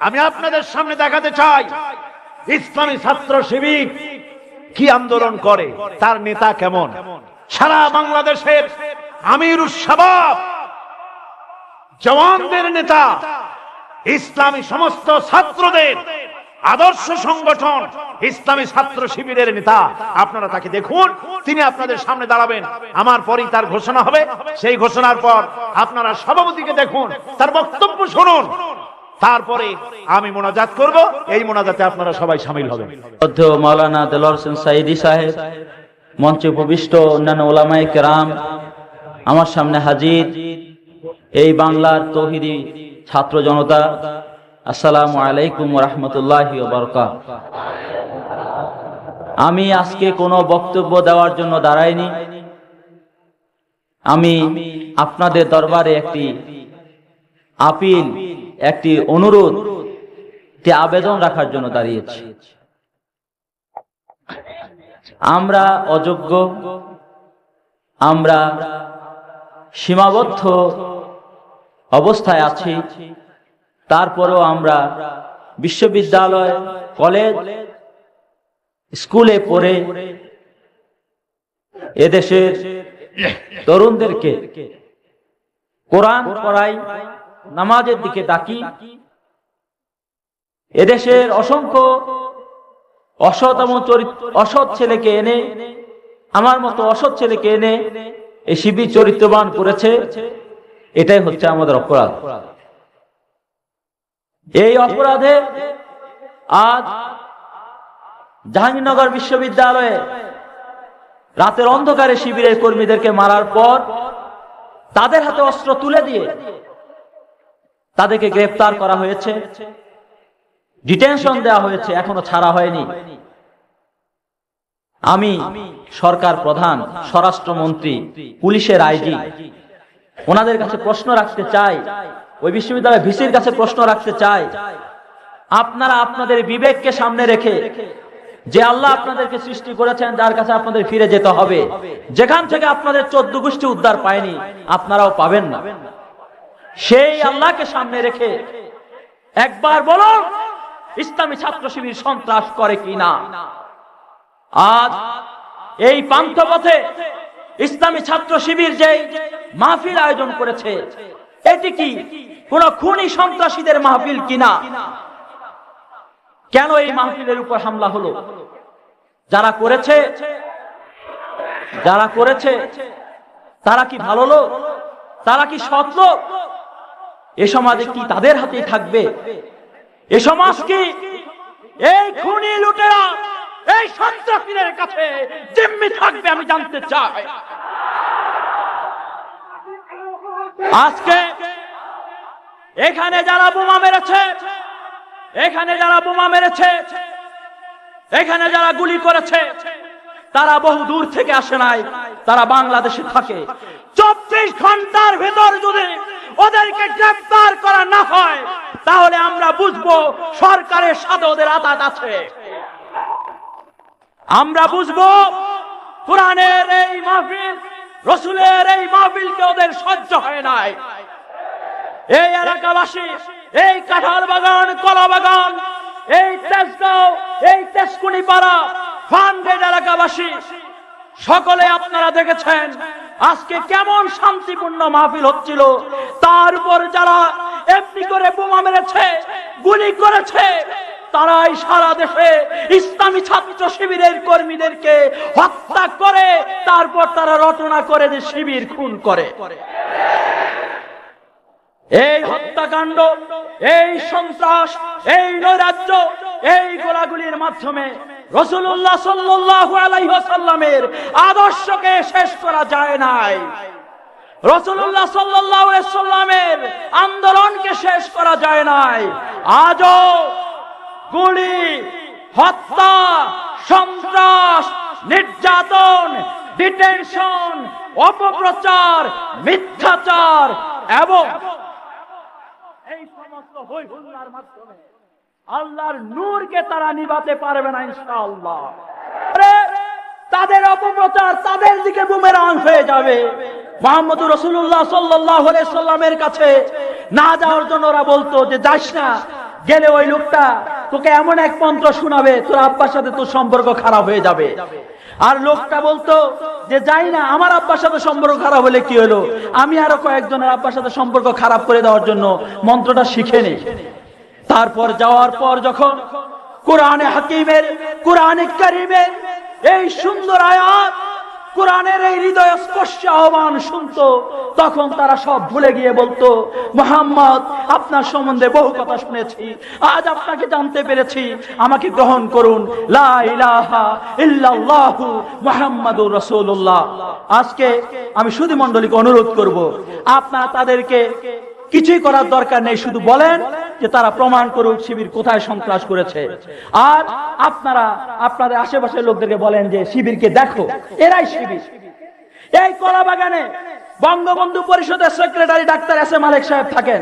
আমি আপনাদের সামনে দেখাতে চাই ইসলামী ছাত্র শিবির কি আন্দোলন করে, তার নেতা কেমন। সারা বাংলাদেশের আমিরুস শাবাব জওয়ানদের নেতা, ইসলামী সমস্ত ছাত্রদের আদর্শ সংগঠন ইসলামী ছাত্র শিবিরের নেতা। আপনারা তাকে দেখুন, তিনি আপনাদের সামনে দাঁড়াবেন, আমার পরেই তার ঘোষণা হবে। সেই ঘোষণার পর আপনারা সভাপতিকে দেখুন, তার বক্তব্য শুনুন, তারপরে আমি মোনাজাত করব। এই মোনাজাতে আপনারা সবাই শামিল হবেন। মাওলানা দেলোয়ার হোসেন সাইদি সাহেব, মঞ্চে উপবিষ্ট অন্যান্য ওলামায়ে কেরাম, আমার সামনে হাজির এই বাংলার তৌহিদি ছাত্র জনতা, আসসালামু আলাইকুম ওয়া রাহমাতুল্লাহি ওয়া বারাকাতুহু। আমি আজকে কোনো বক্তব্য দেওয়ার জন্য দাঁড়াইনি, আমি আপনাদের দরবারে একটি আপিল, একটি অনুরোধ, একটি আবেদন রাখার জন্য দাঁড়িয়েছি। আমরা অযোগ্য, আমরা সীমাবদ্ধ অবস্থায় আছি, তারপরেও আমরা বিশ্ববিদ্যালয়, কলেজ, স্কুলে পড়ে এদেশের তরুণদেরকে কোরআন পড়াই, নামাজের দিকে ডাকি। এদেশের অসংখ্য অসৎ ছেলেকে এনে, আমার মতো অসৎ ছেলেকে এনে এই শিবির চরিত্রবান করেছে। এটাই হচ্ছে আমাদের অপরাধ। এই অপরাধে আজ জাহাঙ্গীরনগর বিশ্ববিদ্যালয়ে রাতের অন্ধকারে শিবিরের কর্মীদেরকে মারার পর তাদের হাতে অস্ত্র তুলে দিয়ে তাদেরকে গ্রেফতার করা হয়েছে, ডিটেনশন দেওয়া হয়েছে, এখনো ছাড়া হয়নি। আমি সরকার প্রধান, স্বরাষ্ট্রমন্ত্রী, পুলিশের আইজি, ওনাদের কাছে প্রশ্ন রাখতে চাই, ওই বিশ্ববিদ্যালয়ের ভিসির কাছে প্রশ্ন রাখতে চাই, আপনারা আপনাদের বিবেককে সামনে রেখে, যে আল্লাহ আপনাদেরকে সৃষ্টি করেছেন, যার কাছে আপনাদের ফিরে যেতে হবে, যেখান থেকে আপনাদের 14 গোষ্ঠী উদ্ধার পায়নি, আপনারাও পাবেন না, সেই আল্লাহকে সামনে রেখে একবার বলুন, ইসলামী ছাত্র শিবির সন্ত্রাস করে কিনা। আজ এই পান্থপথে ইসলামী ছাত্র শিবির যে মাহফিল আয়োজন করেছে, এটি কি কোন খুনি সন্ত্রাসীদের মাহফিল কিনা? কেন এই মাহফিলের উপর হামলা হলো? যারা করেছে তারা কি ভালো লোক? তারা কি সৎ লোক? এ সমাজে কি তাদের হাতেই থাকবে? এ সমাজ কি এই খুনি লুটেরা, এই সন্ত্রাসীদের কাছে জিম্মি থাকবে? আমি জানতে চাই। আজকে এখানে যারা বোমা মেরেছে, এখানে যারা গুলি করেছে, তারা বহু দূর থেকে আসে নাই, তারা বাংলাদেশে থাকে। 24 ঘন্টার ভেতর যদি ওদেরকে গ্রেফতার করা না হয়, তাহলে আমরা বুঝবো সরকারের সাথে ওদের আঘাত আছে। আমরা বুঝবো কোরআনের এই মাহফিল, রসুলের এই মাহফিলকে ওদের সহ্য হয় নাই। এই এলাকাবাসী, এই কাঁঠাল বাগান, কলা বাগান, এই তেজগাঁও, এই তেজকুনি পাড়া, ফানগেট এলাকাবাসী সকলে আপনারা দেখেছেন আজকে কেমন শান্তিপূর্ণ মাহফিল হচ্ছিল। তার উপর যারা এমনি করে বোমা মেরেছে, গুলি করেছে, তারাই সারা দেশে ইসলামী ছাত্র শিবিরের কর্মীদেরকে হত্যা করে, তারপর তারা রটনা করে যে শিবির খুন করে। এই হত্যাকাণ্ড, এই সন্ত্রাস, এই নৈরাজ্য, এই গোলাগুলির মাধ্যমে রাসূলুল্লাহ সাল্লাল্লাহু আলাইহি ওয়াসাল্লামের আদর্শকে শেষ করা যায় নাই। রাসূলুল্লাহ সাল্লাল্লাহু আলাইহি ওয়াসাল্লামের আন্দোলনকে শেষ করা যায় নাই। আজও গুলি, হত্যা, সন্ত্রাস, নির্যাতন, ডিটেনশন, অপপ্রচার, মিথ্যাচার এবং এই সমস্ত হই হুল্লার মাধ্যমে আল্লাহর নূরকে তারা নিভাতে পারবে না ইনশাআল্লাহ। তাদের অপপ্রচার তাদের দিকে বুমেরাং হয়ে যাবে। মুহাম্মদুর রাসূলুল্লাহ সাল্লাল্লাহু আলাইহি সাল্লামের কাছে না যাওয়ার জন্য ওরা বলতো যে যাস না, গেলে ওই লোকটা তোকে এমন এক মন্ত্র শোনাবে তোর আব্বার সাথে তোর সম্পর্ক খারাপ হয়ে যাবে। আর লোকটা বলতো যে যাই না, আমার আব্বার সাথে সম্পর্ক খারাপ হলে কি হলো, আমি আরো কয়েকজনের আব্বার সাথে সম্পর্ক খারাপ করে দেওয়ার জন্য মন্ত্রটা শিখে নেই। তারপর যাওয়ার পর যখন কোরআনে হাকিমের, কোরআনে কারীমের এই সুন্দর আয়াত, কোরআনের এই হৃদয় স্পর্শ আহ্বান শুনতো, তখন তারা সব ভুলে গিয়ে বলতো, মুহাম্মদ আপনার সম্বন্ধে বহু কথা শুনেছি, আজ আপনাকে জানতে পেরেছি, আমাকে গ্রহণ করুন, লা ইলাহা ইল্লাল্লাহু মুহাম্মাদুর রাসূলুল্লাহ। আজকে আমি সুধী মণ্ডলীকে অনুরোধ করব, আপনারা তাদেরকে কিছুই করার দরকার নেই, শুধু বলেন যে তারা প্রমাণ করুক শিবির কোথায় সন্ত্রাস করেছে। আর আপনারা আপনাদের আশেপাশের লোকদেরকে বলেন যে শিবিরকে দেখো, এরাই শিবির। এই কলাবাগানে বঙ্গবন্ধু পরিষদের সেক্রেটারি ডাক্তার এস এ মালেক সাহেব থাকেন।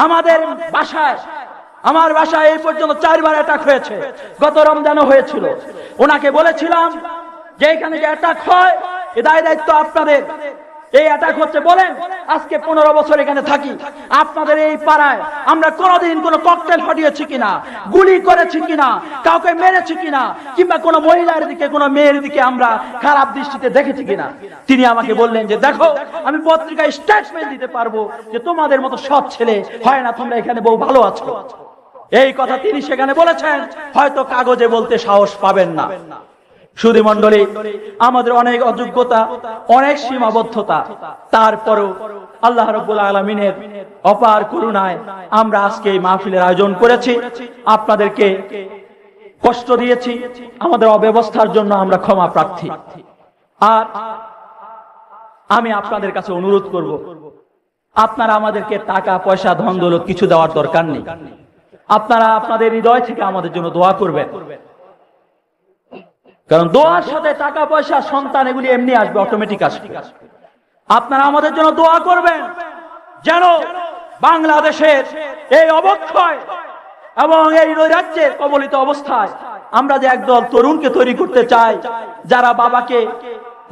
আমাদের বাসায়, আমার বাসায় এই পর্যন্ত 4 বার অ্যাটাক হয়েছে, গত রমজানও হয়েছিল। ওনাকে বলেছিলাম যে এখানে যে অ্যাটাক হয় এ দায়িত্ব আপনাদের। এই অ্যাটাক হচ্ছে বলেন, আজকে 15 বছর এখানে থাকি, আপনাদের এই পাড়ায় আমরা কোনোদিন কোনো ককটেল ফাটিয়েছি কিনা, গুলি করেছি কিনা, কাউকে মেরেছি কিনা, কিংবা কোনো মহিলার দিকে কোনো মেয়ের দিকে আমরা খারাপ দৃষ্টিতে দেখেছি কিনা। তিনি আমাকে বললেন যে দেখো, আমি পত্রিকায় স্টেটমেন্ট দিতে পারবো যে তোমাদের মতো সৎ ছেলে হয় না, তোমরা এখানে বহু ভালো আছো। এই কথা তিনি সেখানে বলেছেন, হয়তো কাগজে বলতে সাহস পাবেন না। সুধী মণ্ডলী, আমাদের অনেক অযোগ্যতা, অনেক সীমাবদ্ধতা, তারপরও আল্লাহ রাব্বুল আলামিনের অপার করুণায় আমরা আজকে এই মাহফিলের আয়োজন করেছি। আপনাদেরকে কষ্ট দিয়েছি, আমাদের অব্যবস্থার জন্য আমরা ক্ষমা প্রার্থী। আর আমি আপনাদের কাছে অনুরোধ করব, আপনারা আমাদেরকে টাকা পয়সা ধন দৌলত কিছু দেওয়ার দরকার নেই। আপনারা আপনাদের হৃদয় থেকে আমাদের জন্য দোয়া করবেন, কারণ দোয়ার সাথে টাকা পয়সা, সন্তান, এগুলি এমনি আসবে, অটোমেটিক আসবে। আপনারা আমাদের জন্য দোয়া করবেন যেন বাংলাদেশের এই অবক্ষয় এবং এই রাজ্যের কবলিত অবস্থায় আমরা যে একদল তরুণকে তৈরি করতে চাই, যারা বাবাকে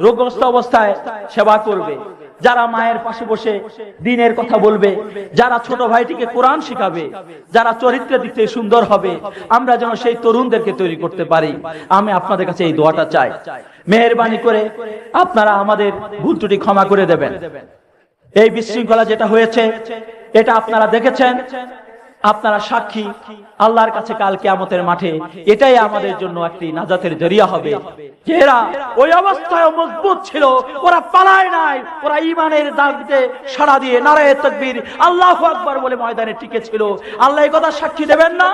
রোগগ্রস্ত অবস্থায় সেবা করবে, যারা মায়ের পাশে বসে দ্বীনের কথা বলবে, যারা ছোট ভাইটিকে কোরআন শিখাবে, যারা চরিত্রের দিক থেকে সুন্দর হবে, আমরা যেন সেই তরুণদেরকে তৈরি করতে পারি। আমি আপনাদের কাছে এই দোয়াটা চাই। মেহেরবানি করে আপনারা আমাদের ভুল ত্রুটি ক্ষমা করে দেবেন। এই বিশৃঙ্খলা যেটা হয়েছে এটা আপনারা দেখেছেন, আপনারা সাক্ষী। আল্লাহর কাছে কাল কিয়ামতের মাঠে এটাই আমাদের জন্য একটি নাজাতের জরিয়া হবে, যে এরা ওই অবস্থায় মজবুত ছিল, ওরা পালায় নাই, ওরা ঈমানের দাবিতে সাড়া দিয়ে নারায়ে তাকবীর, আল্লাহু আকবার বলে ময়দানে টিকে ছিল। আল্লাহ এই কথা সাক্ষী দেবেন না?